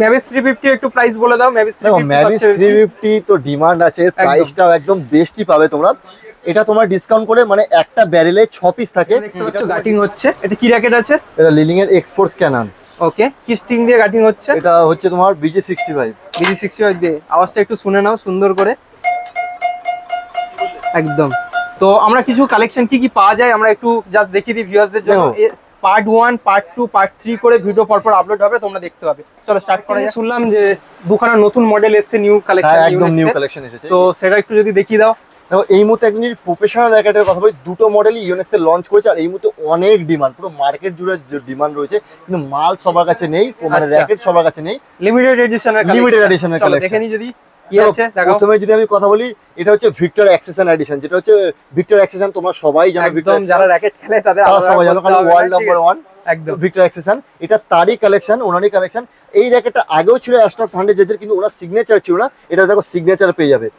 ম্যাভিস 350 একটু প্রাইস বলে দাও। ম্যাভিস 350 তো ডিমান্ড আছে, প্রাইসটাও একদম বেস্টই পাবে তোমরা। এটা তোমার ডিসকাউন্ট করে মানে একটা ব্যারেলে 6 পিস থাকে। দেখতে পাচ্ছ গাটিং হচ্ছে, এটা কি র‍্যাকেট আছে? এটা লিলিং এর এক্সপোর্টস ক্যানন। ওকে, কি স্ট্রিং দিয়ে গাটিং হচ্ছে? এটা হচ্ছে তোমার BG65 দিয়ে। আওয়াজটা একটু শুনে নাও সুন্দর করে একদম। তো আমরা কিছু কালেকশন কি পাওয়া যায় আমরা একটু জাস্ট দেখিয়ে দিই ভিউয়ারদের জন্য। পার্ট 1, পার্ট 2, পার্ট 3 করে ভিডিও পরপর আপলোড হবে, তোমরা দেখতে পাবে। চলো স্টার্ট করা যাক। শুনলাম যে দুখানা নতুন মডেল এসেছে, নিউ কালেকশন। একদম নিউ কালেকশন এসেছে, তো সেটা একটু যদি দেখিয়ে দাও। দেখো এই মুহূর্তে একদম যদি প্রফেশনাল র্যাকেটের কথা বলি, দুটো মডেলই ইউনিক্স এ লঞ্চ করেছে, আর এই মুহূর্তে অনেক ডিমান্ড, পুরো মার্কেট জুড়ে ডিমান্ড রয়েছে, কিন্তু মাল সবার কাছে নেই, মানে র্যাকেট সবার কাছে নেই। লিমিটেড এডিশনের কালেকশন দেখে নি যদি কি আছে দেখো। প্রথমে যদি আমি কথা বলি, এটা হচ্ছে ভিক্টর অ্যাক্সেসন এডিশন, যেটা হচ্ছে ভিক্টর অ্যাক্সেসন তোমরা সবাই জানো, একদম যারা র্যাকেট খেলে তাদের সবাই জানো, কারণ ওয়ার্ল্ড নাম্বার 1 একদম ভিক্টর অ্যাক্সেসন। এটা তারই কালেকশন, ওনারই কালেকশন। এই র্যাকেটটা আগেও ছিল অ্যাস্ট্রক্স 100 জেজের, কিন্তু ওনার সিগনেচার ছিল না, এটা দেখো সিগনেচার পেয়ে যাবে।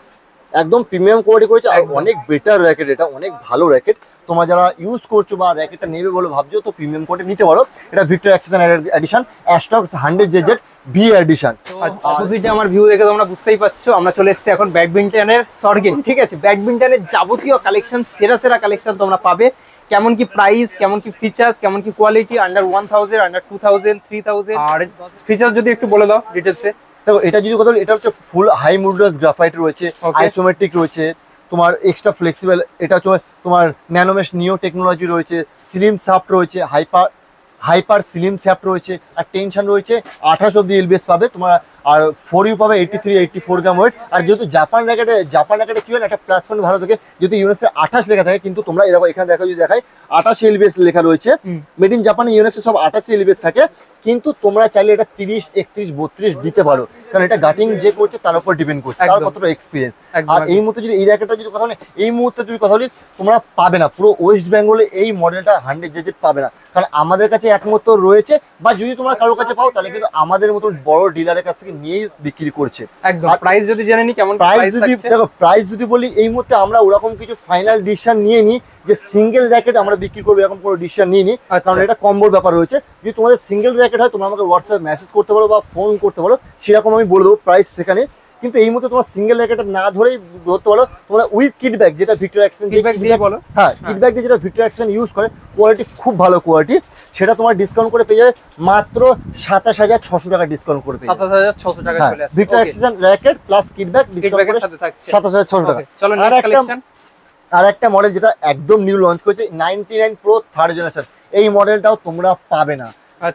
একদম প্রিমিয়াম কোয়ালিটি করেছে, আর অনেক বেটার র্যাকেট, এটা অনেক ভালো র্যাকেট। তোমরা যারা ইউজ করছো বা র্যাকেটটা নেবে বলে ভাবছো, তো প্রিমিয়াম কোয়ালিটি নিতে পারো। এটা ভিক্টর অ্যাক্সেসন এডিশন, অ্যাস্ট্রক্স 100 জেজের বি এডিশন। আচ্ছা, অপোজিটে আমার ভিউ দেখে তোমরা বুঝতেই পারছো, আমরা চলে এসেছি এখন ব্যাডমিন্টনের স্বর্গে। ঠিক আছে, ব্যাডমিন্টনের যাবতীয় কালেকশন, সেরা কালেকশন তোমরা পাবে। কেমন কি প্রাইস, কেমন কি ফিচার্স, কেমন কি কোয়ালিটি, আন্ডার 1000, আন্ডার 2000, 3000, আর ফিচার্স যদি একটু বলে দাও ডিটেইলসে। দেখো এটা যদি কথা বলি, এটা হচ্ছে ফুল হাই মুডলেস গ্রাফাইট রয়েছে, আইসোমেট্রিক রয়েছে, তোমার এক্সট্রা ফ্লেক্সিবল। এটা হচ্ছে তোমার ন্যানোমেশ নিও টেকনোলজি রয়েছে, স্লিম শাফট রয়েছে, হাইপার স্লিম শাফট রয়েছে, আর টেনশন রয়েছে 28 অব্দি এলবিএস পাবে তোমার, আর 4U পাবে 83-84 গ্রাম ওয়েট। আর যেহেতু জাপান র্যাকেটে কি হয়, একটা প্লাস পয়েন্ট ভালো থাকে, যেহেতু ইউনিক্সে 28 লেখা থাকে, কিন্তু তোমরা দেখো এখানে দেখো, যদি দেখায় 28 এলবিএস লেখা রয়েছে। মেড ইন জাপান ইউনিক্সে সব 28 এলবিএস থাকে, কিন্তু তোমরা চাইলে এটা 30, 31, 32 দিতে পারো, কারণ এটা গাটিং যে করছে তার উপর ডিপেন্ড করছে, তার কতটা এক্সপিরিয়েন্স। আর এই মুহূর্তে যদি এই র্যাকেটটা যদি কথা বলি, এই মুহূর্তে যদি কথা বলি, তোমরা পাবে না, পুরো ওয়েস্ট বেঙ্গলে এই মডেলটা 100 জেজের পাবে না, কারণ আমাদের কাছে একমাত্র রয়েছে, বা যদি তোমরা কারোর কাছে পাও তাহলে কিন্তু আমাদের মতন বড় ডিলারের কাছ থেকে নিয়েই বিক্রি করছে। একদম। প্রাইস যদি জেনে নি কেমন প্রাইস যদি দেখো, প্রাইস যদি বলি, এই মুহূর্তে আমরা ওরকম কিছু ফাইনাল ডিসিশন নিয়ে নি যে সিঙ্গেল র্যাকেট আমরা বিক্রি করবো, এরকম কোনো ডিসিশন নিয়ে নি, কারণ এটা কম্বোর ব্যাপার রয়েছে। যদি তোমাদের সিঙ্গেল র্যাকেট হয়, তোমরা আমাকে হোয়াটসঅ্যাপ মেসেজ করতে পারো বা ফোন করতে পারো, সেরকম আমি বলে দেবো প্রাইস সেখানে। কিন্তু এই মুহূর্তে তোমার সিঙ্গেল র্যাকেট না ধরেই ধরতে পারো তোমরা উইথ কিট ব্যাগ, যেটা ভিক্টর অ্যাক্সেসন দিয়ে বলো। হ্যাঁ, কিট ব্যাগ দিয়ে যেটা ভিক্টর অ্যাক্সেসন ইউজ করে, কোয়ালিটি খুব ভালো কোয়ালিটি, সেটা তোমার ডিসকাউন্ট করে পেয়ে যাবে মাত্র 27600 টাকা ডিসকাউন্ট করে পেয়ে যাবে। 27600 টাকা চলে আসছে। Victor accession racket plus kit bag discount করে 27600 টাকা। চলো নেক্সট কালেকশন। আর একটা মডেল যেটা একদম নিউ লঞ্চ করেছে, 99 প্রো থার্ড জেনারেশন, এই মডেলটাও তোমরা পাবে না।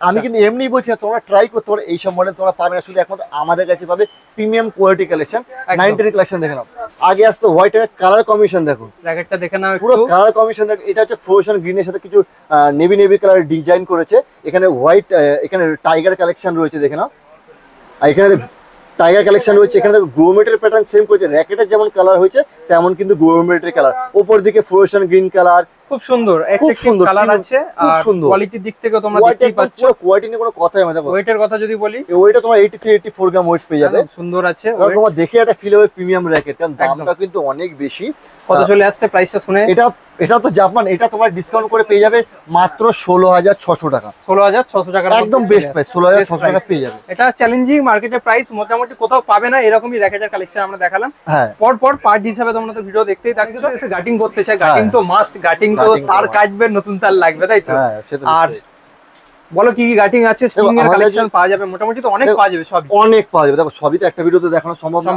আমি কিন্তু এমনি বলছি না, তোমরা ট্রাই করতে পারো, এইসব মডেল তোমরা পাবে না, শুধু একমাত্র আমাদের কাছে পাবে প্রিমিয়াম কোয়ালিটি কালেকশন। 99 কালেকশন দেখে নাও। আগে আসতো হোয়াইট এর কালার কম্বিনেশন, দেখো র্যাকেটটা দেখে নাও, পুরো কালার কম্বিনেশন দেখো। এটা হচ্ছে ফ্লোরেসেন্ট গ্রিনের সাথে কিছু নেভি কালার ডিজাইন করেছে, এখানে হোয়াইট, এখানে টাইগার কালেকশন রয়েছে দেখে নাও, আর এখানে টাইগার কালেকশন রয়েছে, এখানে দেখো গ্রোমেটের প্যাটার্ন সেম করেছে, র্যাকেটের যেমন কালার হয়েছে তেমন কিন্তু গ্রোমেটের কালার, উপর দিকে ফ্লোরেসেন্ট গ্রিন কালার, খুব সুন্দর, খুব সুন্দর কালার আছে। আর কোয়ালিটির দিক থেকে তোমরা দেখতেই পাচ্ছ, কোয়ালিটি নিয়ে কোনো কথাই হবে না। ওয়েটের কথা যদি বলি, ওয়েটটা তোমার 83-84 গ্রাম ওয়েট পেয়ে যাবে, সুন্দর আছে। তোমার দেখে একটা ফিল হবে প্রিমিয়াম র্যাকেট, কারণ দামটা কিন্তু অনেক বেশি। কত চলে আসছে প্রাইসটা শুনে? এটা তো জাপান, এটা তোমার ডিসকাউন্ট করে পেয়ে যাবে মাত্র 16600 টাকা। 16600 টাকা একদম বেস্ট প্রাইস, 16600 টাকা পেয়ে যাবে। এটা চ্যালেঞ্জিং মার্কেটের প্রাইস, মোটামুটি কোথাও পাবে না এরকমই র্যাকেটের কালেকশন আমরা দেখালাম। পর পার্ট হিসেবে তোমরা তো ভিডিও দেখতেই থাকছো। এসে গাটিং করতে চাই, গাটিং তো মাস্ট, গাটিং তো তার কাটবে, নতুন তার লাগবে, তাই তো? আর বলো কি কি গাটিং আছে, স্ট্রিং এর কালেকশন পাওয়া যাবে, মোটামুটি তো অনেক পাওয়া যাবে, সব অনেক পাওয়া যাবে। দেখো সবই তো একটা ভিডিওতে দেখানো সম্ভব না,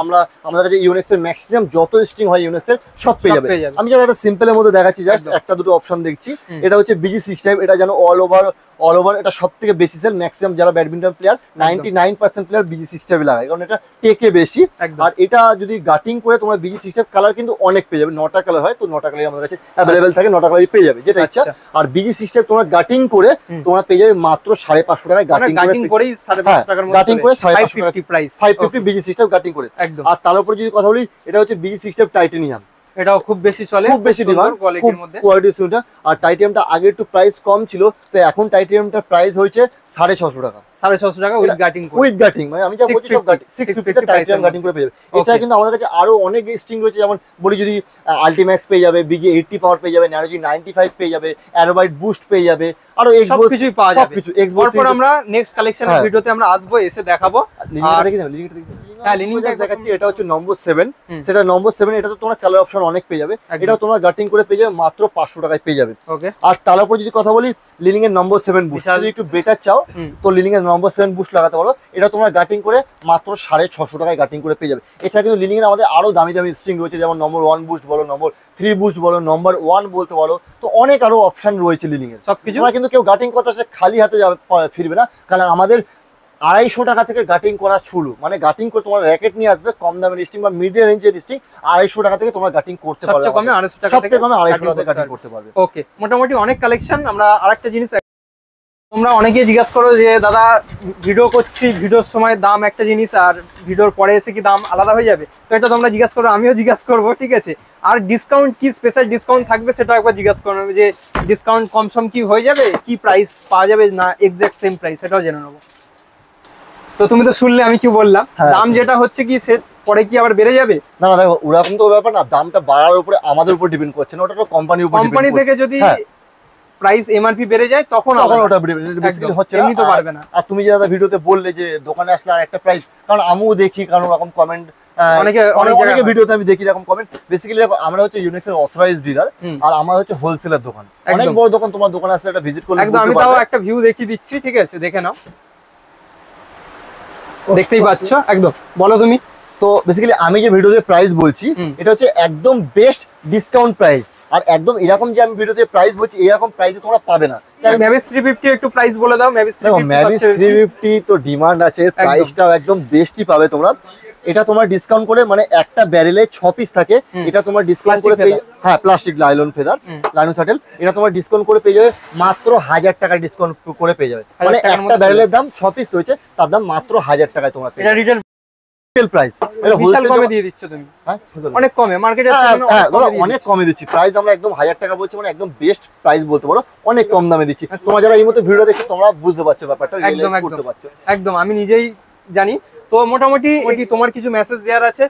আমরা আমাদের কাছে ইউনিক্স এর ম্যাক্সিমাম যত স্ট্রিং হয় ইউনিক্স এর সব পেয়ে যাবে। আমি জাস্ট একটা সিম্পলের মধ্যে দেখাচ্ছি, জাস্ট একটা দুটো অপশন দেখছি। এটা হচ্ছে BG65, এটা জানো অল ওভার এটা সবথেকে বেশি সেল, ম্যাক্সিমাম যারা ব্যাডমিন্টন প্লেয়ার 99% প্লেয়ার BG65 লাগায়, কারণ এটা টেকে বেশি। আর এটা যদি গাটিং করে তোমরা BG65 কালার কিন্তু অনেক পেয়ে যাবে, 9টা কালার হয়, তো 9টা কালার আমাদের কাছে अवेलेबल থাকে, 9টা কালারই পেয়ে যাবে যেটা ইচ্ছা। আর BG65 তোমরা গাটিং করে তোমরা পেয়ে যাবে মাত্র 550 টাকায়, গাটিং করেই 550 টাকার মধ্যে, গাটিং করে 550 প্রাইস, 550 BG65 গাটিং করে। আর তার উপরে যদি কথা বলি, এটা হচ্ছে BG65 টাইটানিয়াম, এটাও খুব বেশি চলে, খুব বেশি ডিমান্ড, কোয়ালিটির মধ্যে, কোয়ালিটি সুইটা। আর টাইটেনিয়ামটা আগে একটু প্রাইস কম ছিল, তো এখন টাইটেনিয়ামটার প্রাইস হয়েছে 650 টাকা, 650 টাকা উইথ গাটিং, উইথ গাটিং, মানে আমি যা বলছি সব গাটিং 650 তে টাইটেনিয়াম গাটিং করে পেয়ে যাবে। এছাড়া কিন্তু আমাদের কাছে আরো অনেক স্ট্রিং রয়েছে, যেমন বলি যদি আল্টিম্যাক্স পেয়ে যাবে, বিজি 80 পাওয়ার পেয়ে যাবে, ন্যানোজি 95 পেয়ে যাবে, অ্যারোবাইট বুস্ট পেয়ে যাবে, আরো সবকিছুই পাওয়া যাবে। তারপর আমরা নেক্সট কালেকশনের ভিডিওতে আমরা আসবো, এসে দেখাবো। লিনিংটা দেখি দাও, লিনিংটা দেখি। হ্যাঁ, লিনিংটা দেখাচ্ছি। এটা হচ্ছে নম্বর 7, সেটা নম্বর 7। এটা তো তোমরা কালার অপশন অনেক পেয়ে যাবে, এটা তোমরা গাটিং করে পেয়ে যাবে মাত্র 500 টাকায় পেয়ে যাবে। ওকে। আর তার উপর যদি কথা বলি, লিনিং এর নম্বর 7 বুস্ট, যদি একটু বেটার চাও তো লিনিং এর নম্বর 7 বুস্ট লাগাতে পারো। এটা তোমরা গাটিং করে মাত্র 650 টাকায় গাটিং করে পেয়ে যাবে। এছাড়া কিন্তু লিনিং এর আমাদের আরো দামি দামি স্ট্রিং রয়েছে, যেমন নম্বর 1 বুস্ট বলো, নম্বর 3 বুস্ট বলো, নম্বর 1 বলতে বলো, তো অনেক আরো অপশন রয়েছে লিনিং এর। সবকিছু তোমরা কিন্তু কেউ গাটিং করতে আসলে খালি হাতে ফিরবে না, কারণ আমাদের 250 টাকা থেকে গাটিং করা শুরু, মানে গাটিং করে তোমার র্যাকেট নিয়ে আসবে কম দামের স্ট্রিং বা মিড রেঞ্জের স্ট্রিং, 250 টাকা থেকে তোমরা গাটিং করতে পারবে, সবচেয়ে কমে 250 টাকা থেকে, সবচেয়ে কমে 250 টাকা থেকে গাটিং করতে পারবে। ওকে, মোটামুটি অনেক কালেকশন। আমরা আরেকটা জিনিস, তোমরা অনেকেই জিজ্ঞাসা করো যে দাদা ভিডিও করছি, ভিডিওর সময় দাম একটা জিনিস আর ভিডিওর পরে এসে কি দাম আলাদা হয়ে যাবে, তো এটা তোমরা জিজ্ঞাসা করো, আমিও জিজ্ঞাসা করবো, ঠিক আছে। আর ডিসকাউন্ট কি, স্পেশাল ডিসকাউন্ট থাকবে সেটা একবার জিজ্ঞাসা করো, যে ডিসকাউন্ট কম সম কি হয়ে যাবে, কি প্রাইস পাওয়া যাবে, না এক্সাক্ট সেম প্রাইস, সেটাও জেনে নেবো। তো তুমি তো শুনলে আমি কি বললাম, দাম যেটা হচ্ছে কি সে পরে কি আবার বেড়ে যাবে? না না, দেখো ওরকম তো ব্যাপার না, দামটা বাড়ার উপরে আমাদের উপর ডিপেন্ড করছে না, ওটা তো কোম্পানির উপর, কোম্পানি থেকে যদি প্রাইস এমআরপি বেড়ে যায় তখন ওটা বেসিক্যালি হচ্ছে না, এমনি তো পারবে না। আর তুমি যে দাদা ভিডিওতে বললে যে দোকানে আসলে আর একটা প্রাইস, কারণ আমিও দেখি কারণ রকম কমেন্ট, অনেকে ভিডিওতে আমি দেখি এরকম কমেন্ট। বেসিক্যালি আমরা হচ্ছে ইউনিক্সের অথরাইজড ডিলার, আর আমার হচ্ছে হোলসেলার দোকান, অনেক বড় দোকান। তোমার দোকানে আসলে একটা ভিজিট করলে একদম, আমি তাও একটা ভিউ দেখিয়ে দিচ্ছি, ঠিক আছে, দেখে নাও, দেখতেই পাচ্ছ। একদম বলো তুমি। তো বেসিক্যালি আমি যে ভিডিওতে প্রাইস বলছি এটা হচ্ছে একদম বেস্ট ডিসকাউন্ট প্রাইস, আর একদম এরকম যে আমি ভিডিওতে প্রাইস বলছি এরকম প্রাইসে তোমরা পাবে না। ম্যাভিস 350 একটু প্রাইস বলে দাও। ম্যাভিস 350 তো ডিমান্ড আছে, প্রাইসটাও একদম বেস্টই পাবে তোমরা। এটা তোমার ডিসকাউন্ট করে, মানে একটা ব্যারেলে 6 পিস থাকে, এটা তোমার ডিসকাউন্ট করে পেয়ে, হ্যাঁ plastic nylon feather, nylon shuttle, এটা তোমার ডিসকাউন্ট করে পেয়ে যাবে মাত্র 1000 টাকা ডিসকাউন্ট করে পেয়ে যাবে। মানে একটা ব্যারেলের দাম 6 পিস রয়েছে, তার দাম মাত্র 1000 টাকায় তোমরা পেয়ে যাবে। রিটেল প্রাইস বিশাল কমে দিয়ে দিচ্ছ তুমি, অনেক কমে, মার্কেটে অনেক কমে দিচ্ছি প্রাইস। আমরা একদম 1000 টাকা বলছি, মানে একদম বেস্ট প্রাইস বলতে পারো, অনেক কম দামে দিচ্ছি। তোমরা যারা এই মতো ভিডিও দেখছো তোমরা বুঝতে পারছো ব্যাপারটা, রিয়েলাইজ করতে পারছো। একদম, আমি নিজেই জানি। তো মোটামুটি তোমার কিছু মেসেজ দেওয়ার আছে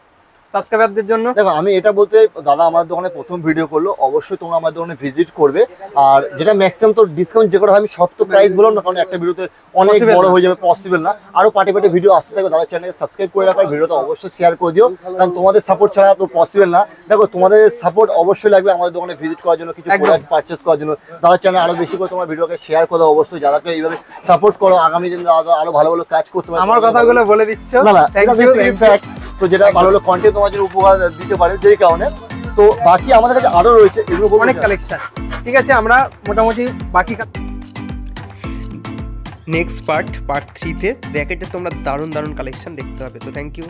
সাবস্ক্রাইবারদের জন্য? দেখো আমি এটা বলতে, দাদা আমার দোকানে প্রথম ভিডিও করলো, অবশ্যই তোমরা আমার দোকানে ভিজিট করবে। আর যেটা ম্যাক্সিমাম তো ডিসকাউন্ট যে করে হয়, আমি সব তো প্রাইস বললাম না, কারণ একটা ভিডিওতে অনেক বড় হয়ে যাবে, পসিবল না। আরো পার্টি পার্টি ভিডিও আসতে থাকবে, দাদা চ্যানেলকে সাবস্ক্রাইব করে রাখার, ভিডিওটা অবশ্যই শেয়ার করে দিও, কারণ তোমাদের সাপোর্ট ছাড়া তো পসিবল না। দেখো তোমাদের সাপোর্ট অবশ্যই লাগবে আমাদের দোকানে ভিজিট করার জন্য, কিছু প্রোডাক্ট পারচেজ করার জন্য। দাদা চ্যানেল আরো বেশি করে তোমার ভিডিওকে শেয়ার করে দাও, অবশ্যই যাদেরকে এইভাবে সাপোর্ট করো, আগামী দিনে আরো ভালো ভালো কাজ করতে পারবে। আমার কথাগুলো বলে দিচ্ছ, না না, তো যেটা ভালো ভালো কন্টেন্ট তোমার জন্য উপহার দিতে পারে, যেই কারণে। তো বাকি আমাদের কাছে আরো রয়েছে, এগুলো অনেক কালেকশন। ঠিক আছে, আমরা মোটামুটি বাকি নেক্সট পার্ট 3-তে র্যাকেটের তোমরা দারুণ দারুণ কালেকশন দেখতে হবে। তো থ্যাংক ইউ।